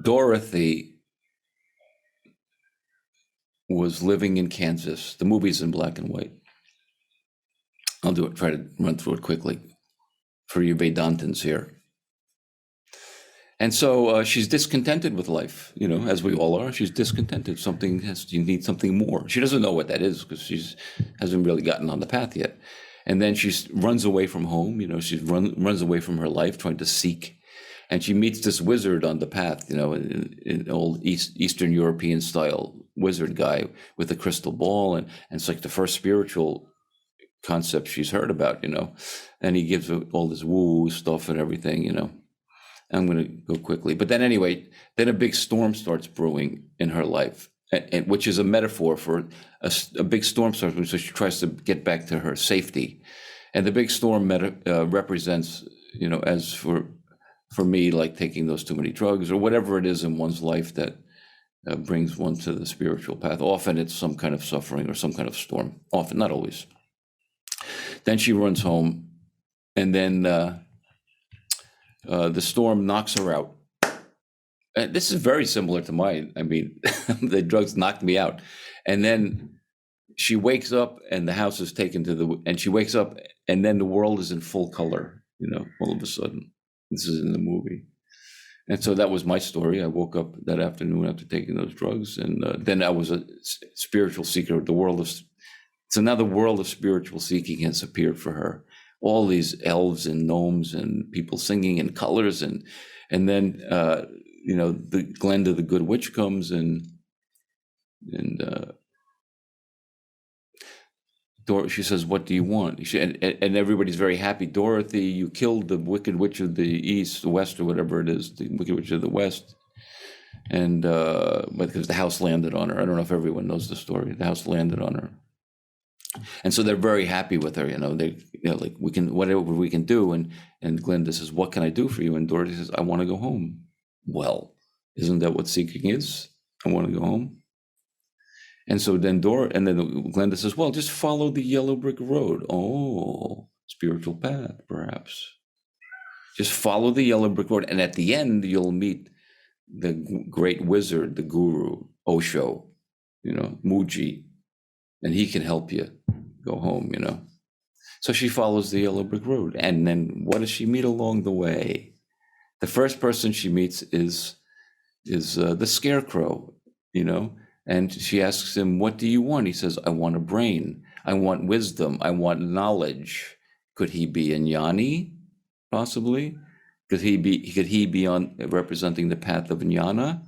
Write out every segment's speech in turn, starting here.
Dorothy was living in Kansas. The movie's in black and white. I'll try to run through it quickly for you Vedantins here. And so she's discontented with life, as we all are. She's discontented. You need something more. She doesn't know what that is because she hasn't really gotten on the path yet. And then she runs away from home. She runs away from her life, trying to seek. And she meets this wizard on the path, in old Eastern European style wizard guy with a crystal ball. And it's like the first spiritual concept she's heard about, And he gives her all this woo stuff and everything, I'm going to go quickly. But then anyway, then a big storm starts brewing in her life, which is a metaphor for a big storm starts brewing. So she tries to get back to her safety. And the big storm represents, as for me, like taking those too many drugs or whatever it is in one's life that brings one to the spiritual path. Often it's some kind of suffering or some kind of storm. Often, not always. Then she runs home, and then the storm knocks her out. This is very similar to mine. I mean, the drugs knocked me out. And then she wakes up and the house is taken and she wakes up and then the world is in full color, all of a sudden. This is in the movie. And so that was my story. I woke up that afternoon after taking those drugs. And then I was a spiritual seeker. So now the world of spiritual seeking has appeared for her. All these elves and gnomes and people singing in colors, and then the Glenda the Good Witch comes and she says, "What do you want?" And everybody's very happy. Dorothy, you killed the Wicked Witch of the East, the West, or whatever it is, the Wicked Witch of the West, and because the house landed on her. I don't know if everyone knows the story. The house landed on her. And so they're very happy with her, like we can, whatever we can do. And Glenda says, "What can I do for you?" And Dorothy says, "I want to go home." Well, isn't that what seeking is? I want to go home. And so then Glenda says, "Well, just follow the yellow brick road." Oh, spiritual path, perhaps. Just follow the yellow brick road. And at the end, you'll meet the great wizard, the guru, Osho, Muji. And he can help you go home, So she follows the yellow brick road. And then what does she meet along the way? The first person she meets is the scarecrow, and she asks him, "What do you want?" He says, "I want a brain. I want wisdom. I want knowledge." Could he be a jnani, possibly? Could he be on representing the path of jnana?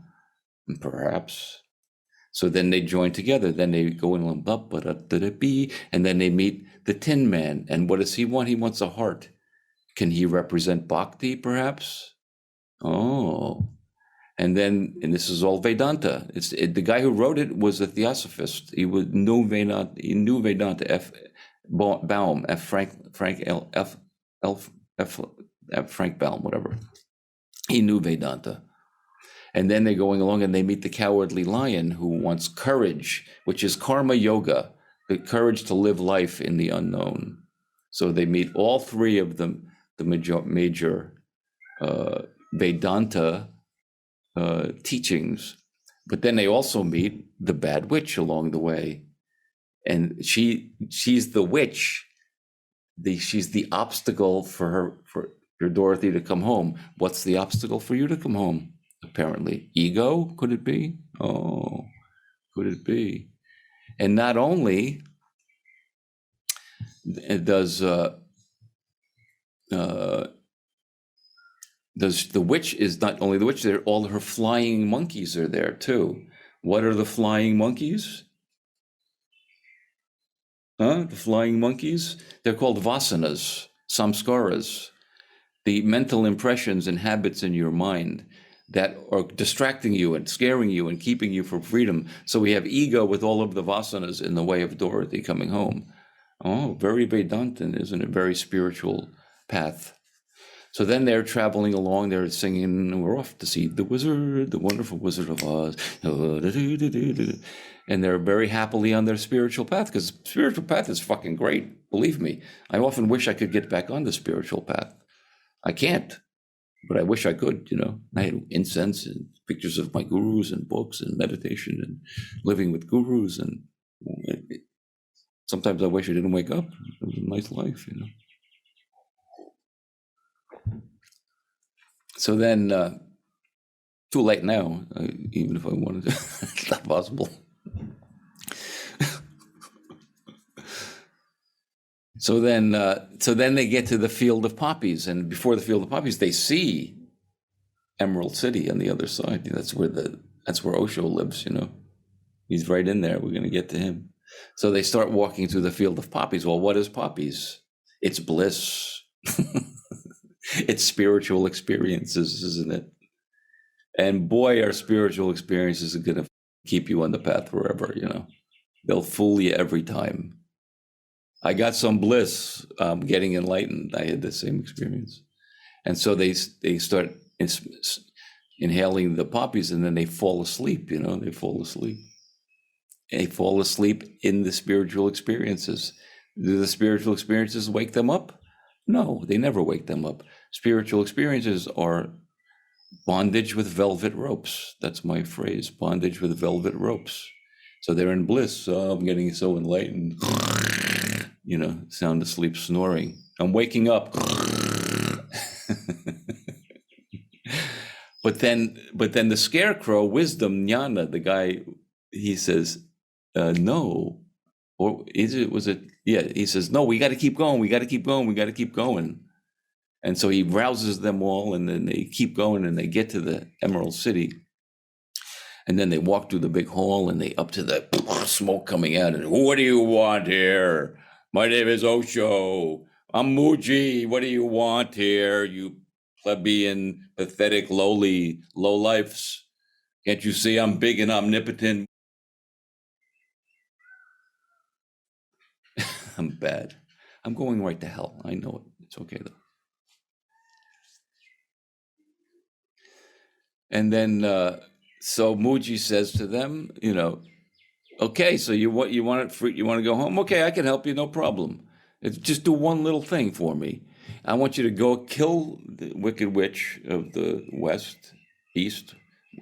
Perhaps. So then they join together. Then they go in and then they meet the Tin Man. And what does he want? He wants a heart. Can he represent bhakti, perhaps? Oh. And this is all Vedanta. The guy who wrote it was a theosophist. He knew Vedanta. Frank Baum, whatever. He knew Vedanta. And then they're going along and they meet the cowardly lion who wants courage, which is karma yoga, the courage to live life in the unknown. So they meet all three of them, the major Vedanta teachings. But then they also meet the bad witch along the way. And she's the witch. She's the obstacle for Dorothy to come home. What's the obstacle for you to come home? Apparently, ego, could it be? Oh, could it be? And not only does the witch is not only the witch there, all her flying monkeys are there too. What are the flying monkeys? The flying monkeys? They're called vasanas, samskaras, the mental impressions and habits in your mind that are distracting you and scaring you and keeping you from freedom. So we have ego with all of the vasanas in the way of Dorothy coming home. Oh, very Vedantan, isn't it? Very spiritual path. So then they're traveling along, they're singing, "We're off to see the wizard, the wonderful Wizard of Oz." And they're very happily on their spiritual path, because spiritual path is fucking great, believe me. I often wish I could get back on the spiritual path. I can't. but I wish I could, I had incense and pictures of my gurus and books and meditation and living with gurus. And sometimes I wish I didn't wake up. It was a nice life, So then, too late now, even if I wanted to, it's not possible. So then they get to the field of poppies, and before the field of poppies, they see Emerald City on the other side. That's where Osho lives. He's right in there. We're going to get to him. So they start walking through the field of poppies. Well, what is poppies? It's bliss. It's spiritual experiences, isn't it? And boy, our spiritual experiences are going to keep you on the path forever. They'll fool you every time. I got some bliss getting enlightened. I had the same experience. And so they start inhaling the poppies, and then they fall asleep, they fall asleep. They fall asleep in the spiritual experiences. Do the spiritual experiences wake them up? No, they never wake them up. Spiritual experiences are bondage with velvet ropes. That's my phrase, bondage with velvet ropes. So they're in bliss. Oh, I'm getting so enlightened. Sound asleep snoring. I'm waking up. But then the scarecrow, wisdom, jnana, the guy, he says, no. Or was it? Yeah, he says, no, we got to keep going. We got to keep going. We got to keep going. And so he rouses them all, and then they keep going, and they get to the Emerald City. And then they walk through the big hall, and they up to the smoke coming out. And what do you want here? My name is Osho. I'm Muji. What do you want here, you plebeian, pathetic, lowly, lowlifes? Can't you see I'm big and omnipotent? I'm bad. I'm going right to hell. I know it. It's okay, though. And then, so Muji says to them, okay, so you want to go home? Okay, I can help you, no problem. Just do one little thing for me. I want you to go kill the wicked witch of the east,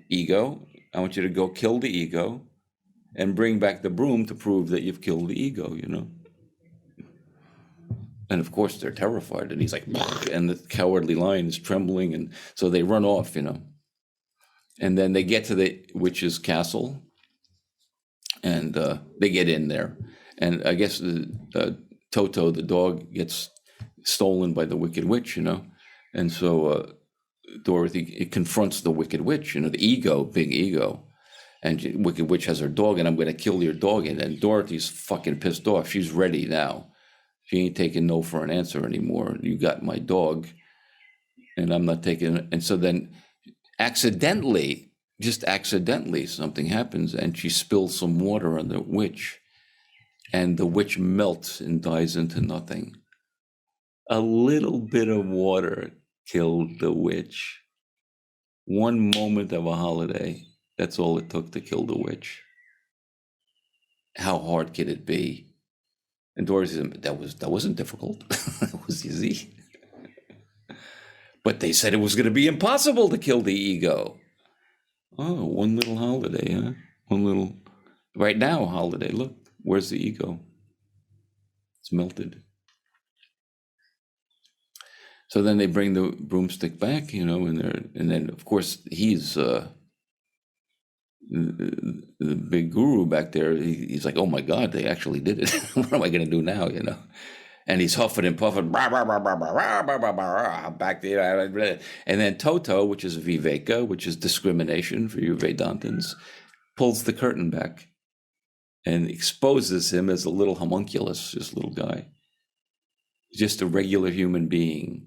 ego. I want you to go kill the ego and bring back the broom to prove that you've killed the ego, And of course they're terrified, and he's like, and the cowardly lion is trembling, and so they run off, And then they get to the witch's castle, and they get in there. And I guess Toto, the dog, gets stolen by the wicked witch, And so Dorothy confronts the wicked witch, the ego, big ego. And wicked witch has her dog, and I'm going to kill your dog. And Dorothy's fucking pissed off. She's ready now. She ain't taking no for an answer anymore. You got my dog, and I'm not taking it. And so then just accidentally, something happens, and she spills some water on the witch, and the witch melts and dies into nothing. A little bit of water killed the witch. One moment of a holiday, that's all it took to kill the witch. How hard could it be? And Dorothy said, that wasn't difficult. It was easy. But they said it was going to be impossible to kill the ego. Oh, one little holiday, huh? One little, right now, holiday. Look, where's the ego? It's melted. So then they bring the broomstick back, and then of course he's the big guru back there. He's like, oh my God, they actually did it. What am I going to do now, And he's huffing and puffing, back there. And then Toto, which is Viveka, which is discrimination for you Vedantins, pulls the curtain back and exposes him as a little homunculus, this little guy, just a regular human being.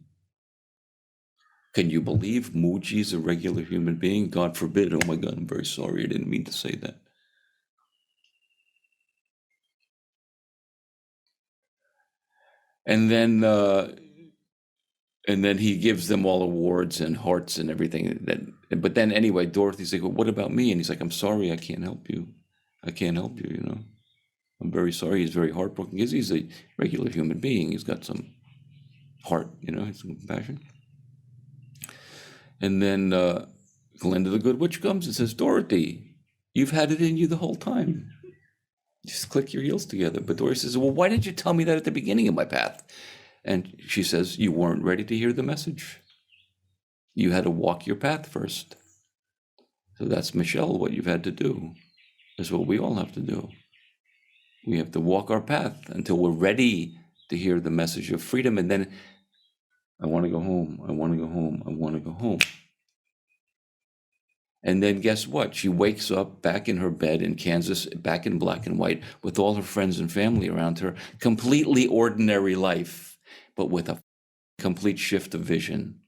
Can you believe Muji's a regular human being? God forbid. Oh my God, I'm very sorry. I didn't mean to say that. And then he gives them all awards and hearts and everything. But then anyway, Dorothy's like, well, what about me? And he's like, I'm sorry, I can't help you. I can't help you, I'm very sorry. He's very heartbroken because he's a regular human being. He's got some heart, some compassion. And then Glinda the Good Witch comes and says, Dorothy, you've had it in you the whole time. Just click your heels together. But Dorothy says, well, why didn't you tell me that at the beginning of my path? And she says, you weren't ready to hear the message. You had to walk your path first. So that's, Michelle, what you've had to do. That's what we all have to do. We have to walk our path until we're ready to hear the message of freedom. And then, I want to go home. I want to go home. I want to go home. And then guess what? She wakes up back in her bed in Kansas, back in black and white, with all her friends and family around her. Completely ordinary life, but with a complete shift of vision,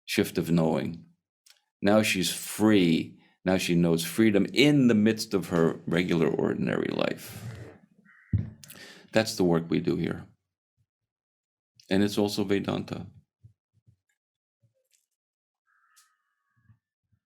shift of knowing. Now she's free. Now she knows freedom in the midst of her regular, ordinary life. That's the work we do here. And it's also Vedanta.